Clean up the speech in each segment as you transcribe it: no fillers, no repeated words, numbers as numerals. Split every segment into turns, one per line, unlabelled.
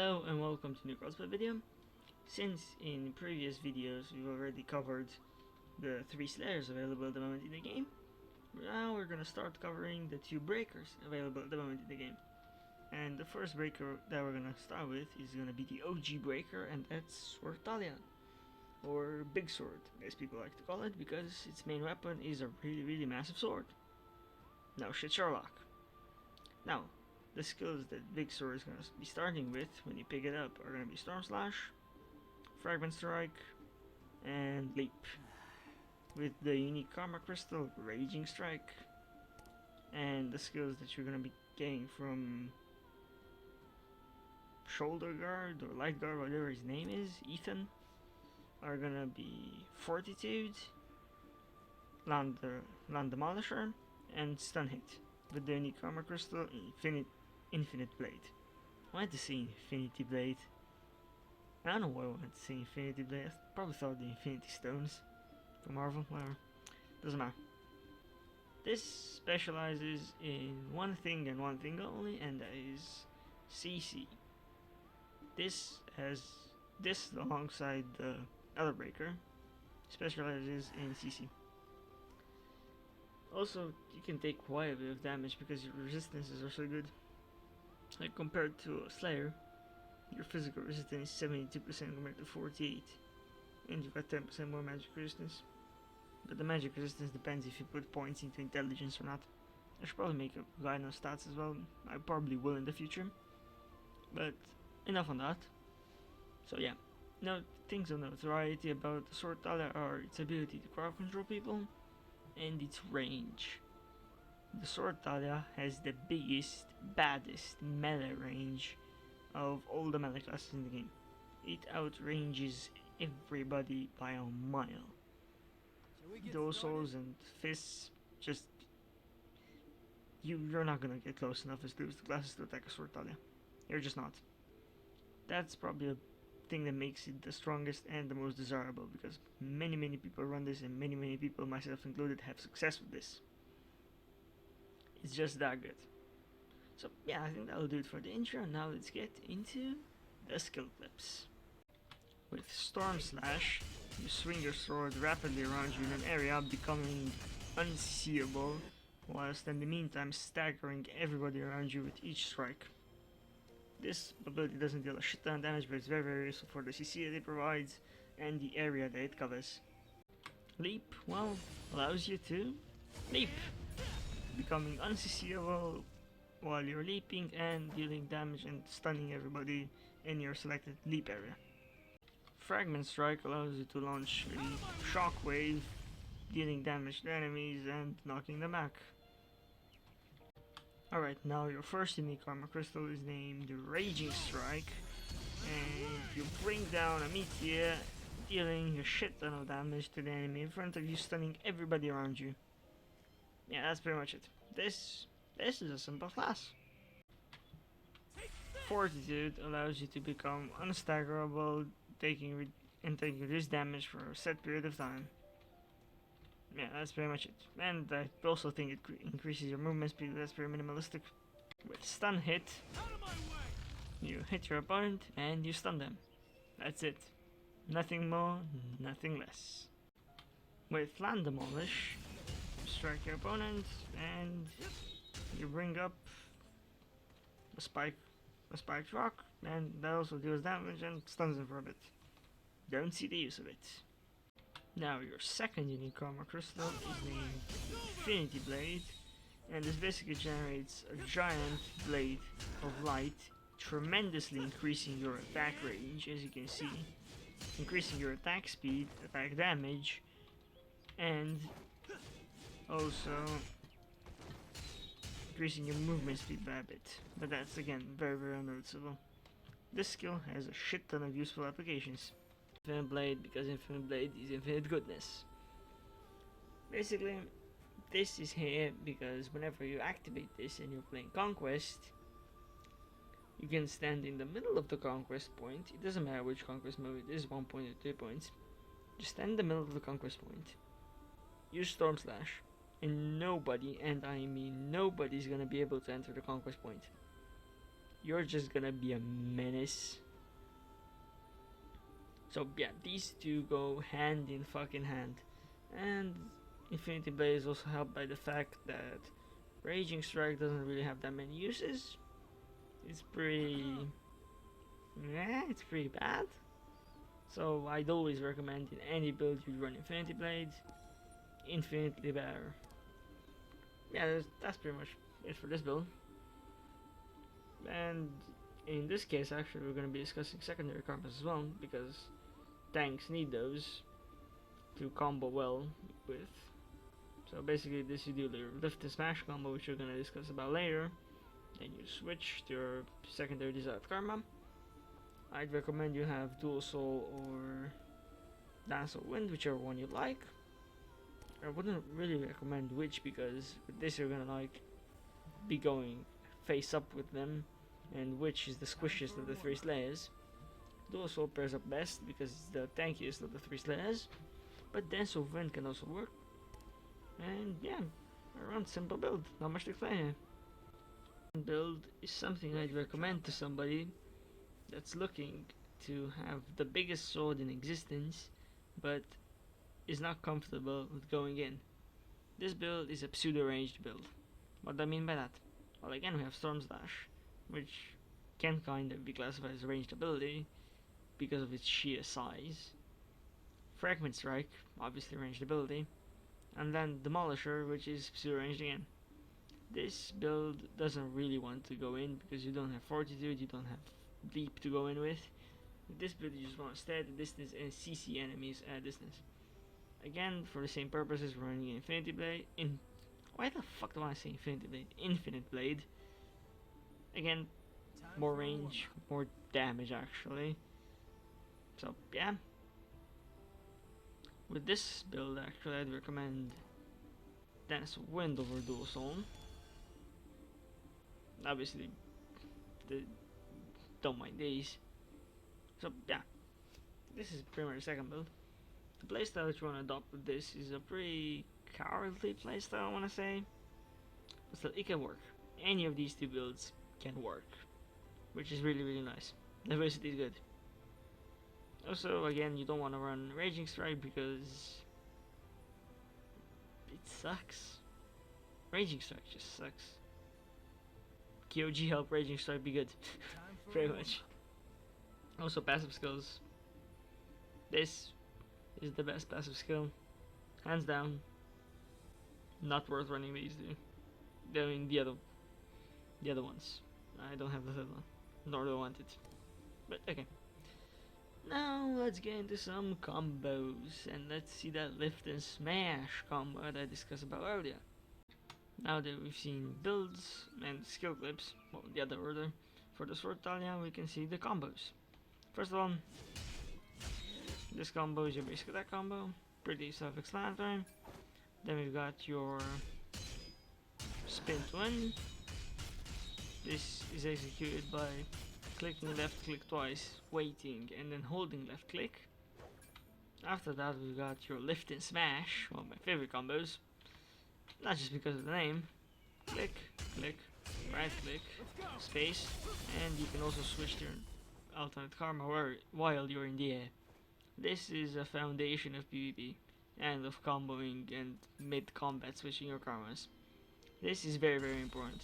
Hello and welcome to new KurtzPel video. Since in previous videos we've already covered the 3 slayers available at the moment in the game, now we're gonna start covering the 2 breakers available at the moment in the game. And the first breaker that we're gonna start with is gonna be the OG breaker, and that's Taliah, or Big Sword as people like to call it, because its main weapon is a really massive sword. No shit, Sherlock. Now, the skills that Big Sword is going to be starting with when you pick it up are going to be Storm Slash, Fragment Strike, and Leap. With the unique Karma Crystal, Raging Strike. And the skills that you're going to be getting from Shoulder Guard or Light Guard, whatever his name is, Ethan, are going to be Fortitude, Land Demolisher, and Stun Hit. With the unique Karma Crystal, Infinite Blade. I wanted to say Infinity Blade. I don't know why I wanted to say Infinity Blade. I probably thought the Infinity Stones from Marvel, whatever. Doesn't matter. This specializes in one thing and one thing only, and that is CC. This alongside the other breaker specializes in CC. Also, you can take quite a bit of damage because your resistances are so good. Like compared to a Slayer, your physical resistance is 72% compared to 48%, and you've got 10% more magic resistance. But the magic resistance depends if you put points into intelligence or not. I should probably make a guide on stats as well. I probably will in the future. But enough on that. So yeah, now things of notoriety about the Sword Taliah are its ability to crowd control people and its range. The Sword Taliah has the biggest, baddest melee range of all the melee classes in the game. It outranges everybody by a mile. Those swords and fists just... You're not gonna get close enough as those classes to attack a Sword Taliah. You're just not. That's probably a thing that makes it the strongest and the most desirable, because many people run this, and many people, myself included, have success with this. It's just that good. So yeah, I think that'll do it for the intro. Now let's get into the skill clips. With Storm Slash, you swing your sword rapidly around you in an area, becoming unseeable, whilst in the meantime staggering everybody around you with each strike. This ability doesn't deal a shit ton of damage, but it's very useful for the CC that it provides and the area that it covers. Leap, well, allows you to leap, becoming unseeable while you're leaping and dealing damage and stunning everybody in your selected leap area. Fragment Strike allows you to launch a shockwave, dealing damage to enemies and knocking them back. Alright, now your first unique Karma Crystal is named Raging Strike, and you bring down a meteor, dealing a shit ton of damage to the enemy in front of you, stunning everybody around you. Yeah, that's pretty much it. This is a simple class. Fortitude allows you to become unstaggerable, taking reduced damage for a set period of time. Yeah, that's pretty much it. And I also think it increases your movement speed. That's pretty minimalistic. With Stun Hit, you hit your opponent and you stun them. That's it. Nothing more, nothing less. With Land Demolish, you strike your opponent and you bring up a spiked rock, and that also deals damage and stuns them for a bit. Don't see the use of it. Now your second unique Karma Crystal is named Infinity Blade, and this basically generates a giant blade of light, tremendously increasing your attack range, as you can see, increasing your attack speed, attack damage, and also increasing your movement speed by a bit. But that's again very unnoticeable. This skill has a shit ton of useful applications. Infinite Blade, because Infinite Blade is infinite goodness. Basically, this is here because whenever you activate this and you're playing Conquest, you can stand in the middle of the Conquest point. It doesn't matter which Conquest mode it is, 1 point or 2 points. Just stand in the middle of the Conquest point. Use Storm Slash, and nobody, and I mean nobody, is gonna be able to enter the Conquest point. you're just gonna be a menace. So yeah, these two go hand in fucking hand. And Infinity Blade is also helped by the fact that Raging Strike doesn't really have that many uses. It's pretty... it's pretty bad. So I'd always recommend in any build you run Infinity Blade, infinitely better. Yeah, that's pretty much it for this build. And in this case, actually, we're going to be discussing secondary combos as well, because tanks need those to combo well with. So basically, this you do your lift and smash combo, which we're going to discuss about later. Then you switch to your secondary desired karma. I'd recommend you have Dual Soul or Dance of Wind, whichever one you like. I wouldn't really recommend Witch because with this you're gonna like be going face up with them, and Witch is the squishiest of the three slayers. Dual Soul pairs up best because it's the tankiest of the three slayers, but Dance of Wind can also work. And yeah, around simple build, not much to explain here. Build is something I'd recommend to somebody that's looking to have the biggest sword in existence, but is not comfortable with going in. This build is a pseudo-ranged build. What do I mean by that? Well, again, we have Storm Slash, which can kind of be classified as a ranged ability because of its sheer size. Fragment Strike, obviously ranged ability, and then Demolisher, which is pseudo-ranged again. This build doesn't really want to go in because you don't have Fortitude, you don't have Leap to go in with. With this build you just want to stay at a distance and CC enemies at a distance. Again, for the same purposes, we're running Infinity Blade. Why the fuck do I say Infinity Blade? Infinite Blade. Again, more range, more damage actually. So yeah. With this build actually I'd recommend Dance of Wind over Dual Soul. Obviously, don't mind these. So yeah, this is pretty much the second build. The playstyle that you want to adopt with this is a pretty cowardly playstyle, I want to say. But still, it can work. Any of these two builds can work, which is really, really nice. Diversity is good. Also, again, you don't want to run Raging Strike because it sucks. Raging Strike just sucks. KOG help Raging Strike be good. Pretty much. Also, passive skills. This is the best passive skill, hands down. Not worth running these two. I mean the other ones. I don't have the third one, nor do I want it. But okay. Now let's get into some combos, and let's see that lift and smash combo that I discussed about earlier. Now that we've seen builds and skill clips, well, the other order, for the sword Taliah we can see the combos. First of all, this combo is your basic attack combo, pretty self-explanatory. Then we've got your spin to win. This is executed by clicking left click twice, waiting, and then holding left click. After that we've got your lift and smash, one of my favorite combos. Not just because of the name. Click, click, right click, space, and you can also switch to your alternate karma while you're in the air. This is a foundation of PvP and of comboing and mid-combat switching your karmas. This is very, very important.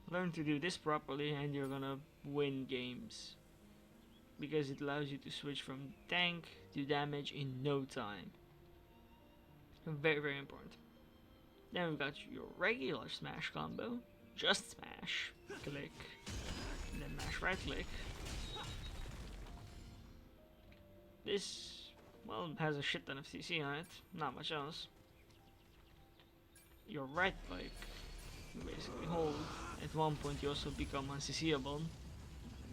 Learn to do this properly and you're gonna win games, because it allows you to switch from tank to damage in no time. Very, very important. Then we've got your regular smash combo. Just smash, click, and then mash right click. This, well, has a shit ton of CC on it, not much else. Your right click, you basically hold. At one point you also become unCCable.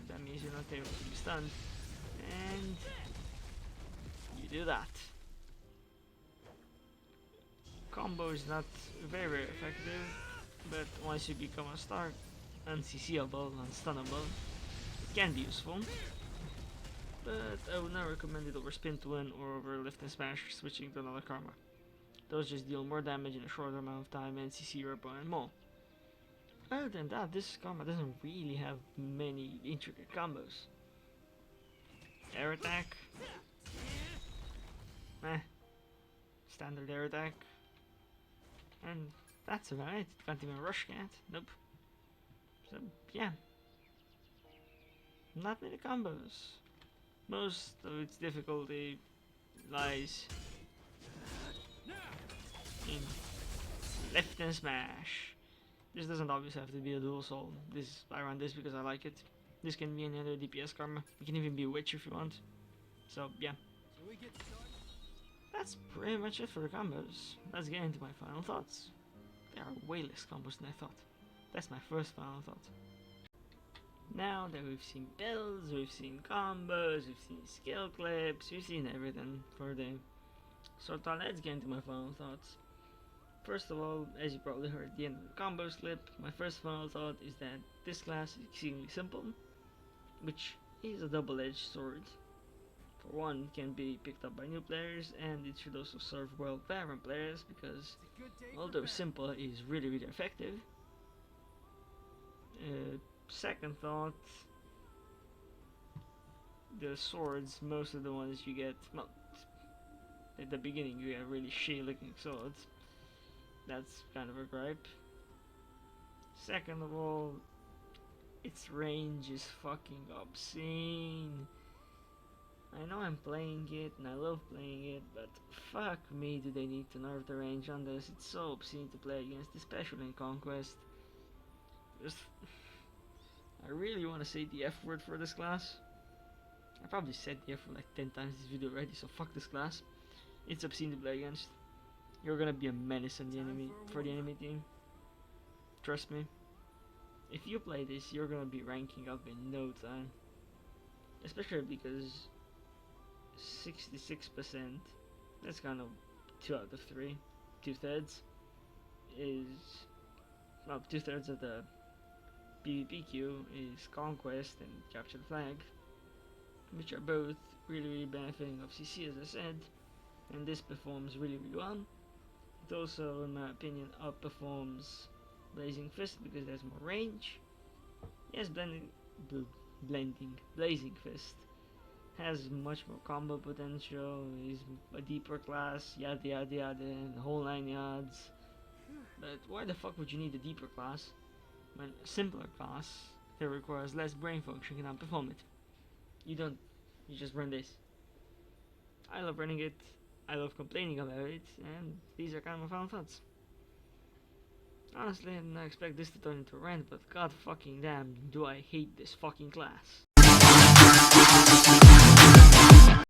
That means you're not able to be stunned. And you do that. Combo is not very, very effective, but once you become unCCable, unstunnable, it can be useful. But I would not recommend it over spin to win or over lift and smash switching to another karma. Those just deal more damage in a shorter amount of time and CC your opponent more. Other than that, this combo doesn't really have many intricate combos. Air attack. Eh. Standard air attack. And that's about it. Can't even rush cat. Nope. So, yeah. Not many combos. Most of its difficulty lies in left and smash. This doesn't obviously have to be a dual soul. I run this because I like it. This can be any other DPS karma. You can even be a witch if you want. So yeah. That's pretty much it for the combos. Let's get into my final thoughts. There are way less combos than I thought. That's my first final thought. Now that we've seen builds, we've seen combos, we've seen skill clips, we've seen everything for the so let's get into my final thoughts. First of all, as you probably heard at the end of the combos clip, my first final thought is that this class is exceedingly simple, which is a double-edged sword. For one, it can be picked up by new players, and it should also serve well veteran players because although simple, it is really effective. Second thought, the swords, most of the ones you get, well, at the beginning you get really shitty looking swords. That's kind of a gripe. Second of all, its range is fucking obscene. I know I'm playing it and I love playing it, but fuck me, do they need to nerf the range on this? It's so obscene to play against, especially in Conquest. Just, I really want to say the F word for this class. I probably said the F word like 10 times this video already, so fuck this class. It's obscene to play against. You're gonna be a menace on the enemy for the enemy team. Trust me. If you play this, you're gonna be ranking up in no time. Especially because 66%, that's kind of 2 out of 3, 2/3 is, well, 2/3 of the PvP queue is Conquest and Capture the Flag, which are both really benefiting of CC, as I said, and this performs really well. It also, in my opinion, outperforms Blazing Fist because there's more range. Yes, Blazing Fist has much more combo potential, is a deeper class, yada yada yada, and the whole 9 yards. But why the fuck would you need a deeper class when a simpler class that requires less brain function can outperform it? You just run this. I love running it, I love complaining about it, and these are kind of my final thoughts. Honestly, I didn't expect this to turn into a rant, but god fucking damn, do I hate this fucking class.